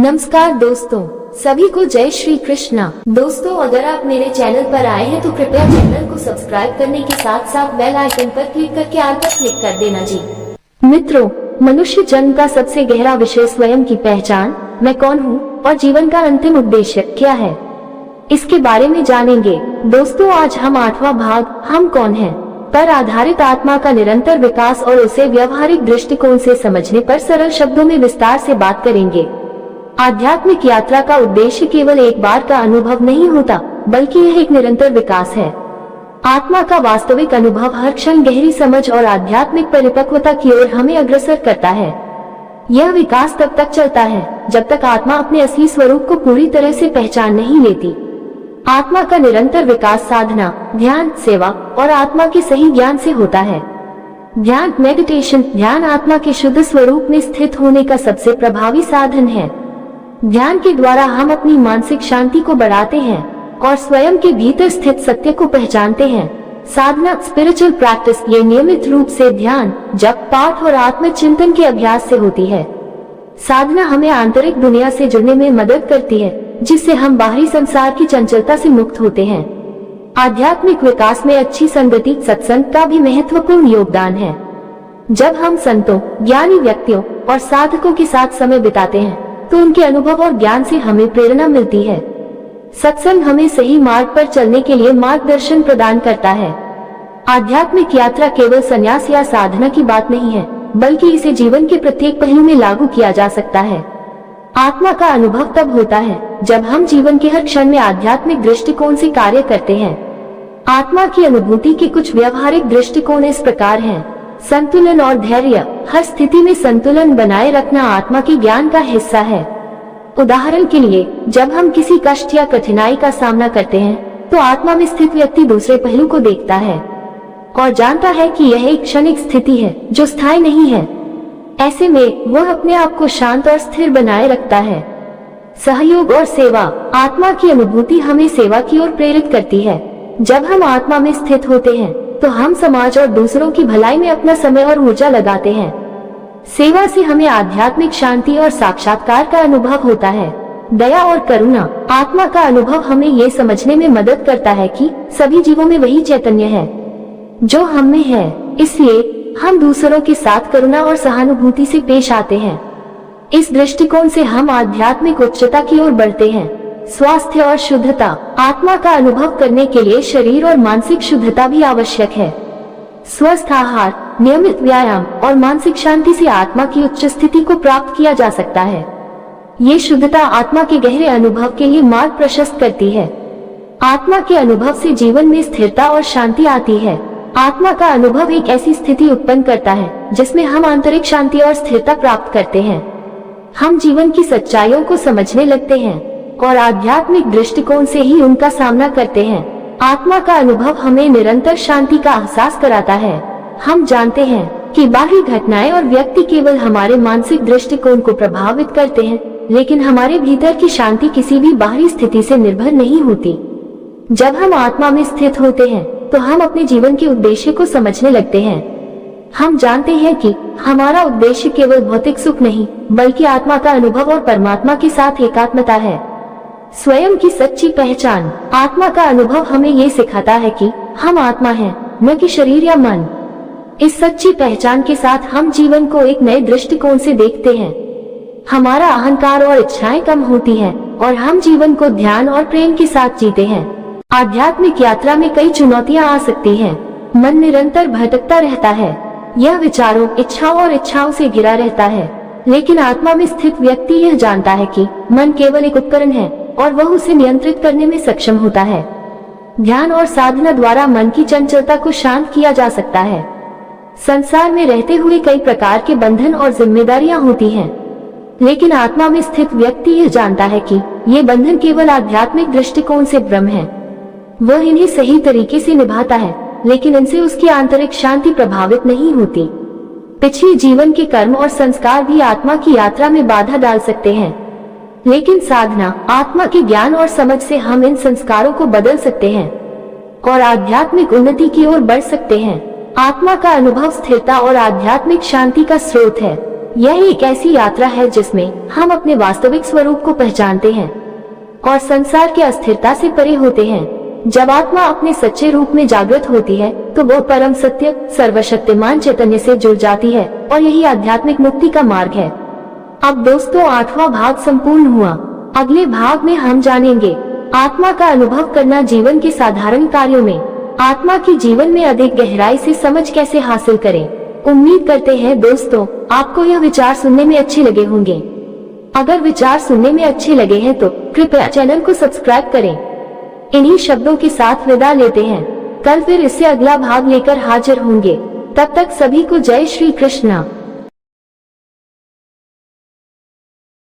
नमस्कार दोस्तों, सभी को जय श्री कृष्णा। दोस्तों, अगर आप मेरे चैनल पर आए हैं तो कृपया चैनल को सब्सक्राइब करने के साथ साथ बेल आइकन पर क्लिक करके ऑल पर क्लिक कर देना जी। मित्रों, मनुष्य जन्म का सबसे गहरा विषय स्वयं की पहचान, मैं कौन हूँ और जीवन का अंतिम उद्देश्य क्या है, इसके बारे में जानेंगे। दोस्तों, आज हम 8वां भाग हम कौन हैं पर आधारित आत्मा का निरंतर विकास और उसे व्यवहारिक दृष्टिकोण से समझने पर सरल शब्दों में विस्तार से बात करेंगे। आध्यात्मिक यात्रा का उद्देश्य केवल एक बार का अनुभव नहीं होता, बल्कि यह एक निरंतर विकास है। आत्मा का वास्तविक अनुभव हर क्षण गहरी समझ और आध्यात्मिक परिपक्वता की ओर हमें अग्रसर करता है। यह विकास तब तक चलता है जब तक आत्मा अपने असली स्वरूप को पूरी तरह से पहचान नहीं लेती। आत्मा का निरंतर विकास साधना, ध्यान, सेवा और आत्मा के सही ज्ञान से होता है। ध्यान, मेडिटेशन, ध्यान आत्मा के शुद्ध स्वरूप में स्थित होने का सबसे प्रभावी साधन है। ध्यान के द्वारा हम अपनी मानसिक शांति को बढ़ाते हैं और स्वयं के भीतर स्थित सत्य को पहचानते हैं। साधना, स्पिरिचुअल प्रैक्टिस, ये नियमित रूप से ध्यान, जप, पाठ और आत्मचिंतन के अभ्यास से होती है। साधना हमें आंतरिक दुनिया से जुड़ने में मदद करती है, जिससे हम बाहरी संसार की चंचलता से मुक्त होते हैं। आध्यात्मिक विकास में अच्छी संगति, सत्संग का भी महत्वपूर्ण योगदान है। जब हम संतों, ज्ञानी व्यक्तियों और साधकों के साथ समय बिताते हैं तो उनके अनुभव और ज्ञान से हमें प्रेरणा मिलती है। सत्संग हमें सही मार्ग पर चलने के लिए मार्गदर्शन प्रदान करता है। आध्यात्मिक यात्रा केवल संन्यास या साधना की बात नहीं है, बल्कि इसे जीवन के प्रत्येक पहलू में लागू किया जा सकता है। आत्मा का अनुभव तब होता है जब हम जीवन के हर क्षण में आध्यात्मिक दृष्टिकोण से कार्य करते हैं। आत्मा की अनुभूति के कुछ व्यवहारिक दृष्टिकोण इस प्रकार हैं। संतुलन और धैर्य, हर स्थिति में संतुलन बनाए रखना आत्मा के ज्ञान का हिस्सा है। उदाहरण के लिए, जब हम किसी कष्ट या कठिनाई का सामना करते हैं तो आत्मा में स्थित व्यक्ति दूसरे पहलू को देखता है और जानता है कि यह एक क्षणिक स्थिति है जो स्थायी नहीं है। ऐसे में वह अपने आप को शांत और स्थिर बनाए रखता है। सहयोग और सेवा, आत्मा की अनुभूति हमें सेवा की ओर प्रेरित करती है। जब हम आत्मा में स्थित होते हैं तो हम समाज और दूसरों की भलाई में अपना समय और ऊर्जा लगाते हैं। सेवा से हमें आध्यात्मिक शांति और साक्षात्कार का अनुभव होता है। दया और करुणा, आत्मा का अनुभव हमें ये समझने में मदद करता है कि सभी जीवों में वही चैतन्य है जो हम में है, इसलिए हम दूसरों के साथ करुणा और सहानुभूति से पेश आते हैं। इस दृष्टिकोण से हम आध्यात्मिक उच्चता की ओर बढ़ते हैं। स्वास्थ्य और शुद्धता, आत्मा का अनुभव करने के लिए शरीर और मानसिक शुद्धता भी आवश्यक है। स्वस्थ आहार, नियमित व्यायाम और मानसिक शांति से आत्मा की उच्च स्थिति को प्राप्त किया जा सकता है। ये शुद्धता आत्मा के गहरे अनुभव के लिए मार्ग प्रशस्त करती है। आत्मा के अनुभव से जीवन में स्थिरता और शांति आती है। आत्मा का अनुभव एक ऐसी स्थिति उत्पन्न करता है जिसमें हम आंतरिक शांति और स्थिरता प्राप्त करते हैं। हम जीवन की सच्चाइयों को समझने लगते हैं और आध्यात्मिक दृष्टिकोण से ही उनका सामना करते हैं। आत्मा का अनुभव हमें निरंतर शांति का एहसास कराता है। हम जानते हैं कि बाहरी घटनाएं और व्यक्ति केवल हमारे मानसिक दृष्टिकोण को प्रभावित करते हैं, लेकिन हमारे भीतर की शांति किसी भी बाहरी स्थिति से निर्भर नहीं होती। जब हम आत्मा में स्थित होते हैं तो हम अपने जीवन के उद्देश्य को समझने लगते हैं। हम जानते हैं कि हमारा उद्देश्य केवल भौतिक सुख नहीं, बल्कि आत्मा का अनुभव और परमात्मा के साथ एकात्मता है। स्वयं की सच्ची पहचान, आत्मा का अनुभव हमें ये सिखाता है कि हम आत्मा हैं, न कि शरीर या मन। इस सच्ची पहचान के साथ हम जीवन को एक नए दृष्टिकोण से देखते हैं। हमारा अहंकार और इच्छाएं कम होती हैं और हम जीवन को ध्यान और प्रेम के साथ जीते हैं। आध्यात्मिक यात्रा में कई चुनौतियां आ सकती हैं। मन निरंतर भटकता रहता है, यह विचारों, इच्छाओं से घिरा रहता है। लेकिन आत्मा में स्थित व्यक्ति यह जानता है कि मन केवल एक उपकरण है और वह उसे नियंत्रित करने में सक्षम होता है। ध्यान और साधना द्वारा मन की चंचलता को शांत किया जा सकता है। संसार में रहते हुए कई प्रकार के बंधन और जिम्मेदारियां होती हैं, लेकिन आत्मा में स्थित व्यक्ति यह जानता है कि ये बंधन केवल आध्यात्मिक दृष्टिकोण से भ्रम है। वह इन्हें सही तरीके से निभाता है, लेकिन इनसे उसकी आंतरिक शांति प्रभावित नहीं होती। पिछले जीवन के कर्म और संस्कार भी आत्मा की यात्रा में बाधा डाल सकते हैं, लेकिन साधना, आत्मा के ज्ञान और समझ से हम इन संस्कारों को बदल सकते हैं और आध्यात्मिक उन्नति की ओर बढ़ सकते हैं। आत्मा का अनुभव स्थिरता और आध्यात्मिक शांति का स्रोत है। यह एक ऐसी यात्रा है जिसमें हम अपने वास्तविक स्वरूप को पहचानते हैं और संसार की अस्थिरता से परे होते हैं। जब आत्मा अपने सच्चे रूप में जागृत होती है तो वो परम सत्य सर्वशक्तिमान चैतन्य से जुड़ जाती है और यही आध्यात्मिक मुक्ति का मार्ग है। अब दोस्तों 8वां भाग संपूर्ण हुआ। अगले भाग में हम जानेंगे आत्मा का अनुभव करना जीवन के साधारण कार्यों में, आत्मा की जीवन में अधिक गहराई से समझ कैसे हासिल करें। उम्मीद करते हैं दोस्तों आपको यह विचार सुनने में अच्छे लगे होंगे। अगर विचार सुनने में अच्छे लगे हैं तो कृपया चैनल को सब्सक्राइब करें। इन्हीं शब्दों के साथ विदा लेते हैं। कल फिर इससे अगला भाग लेकर हाजिर होंगे। तब तक सभी को जय श्री कृष्णा।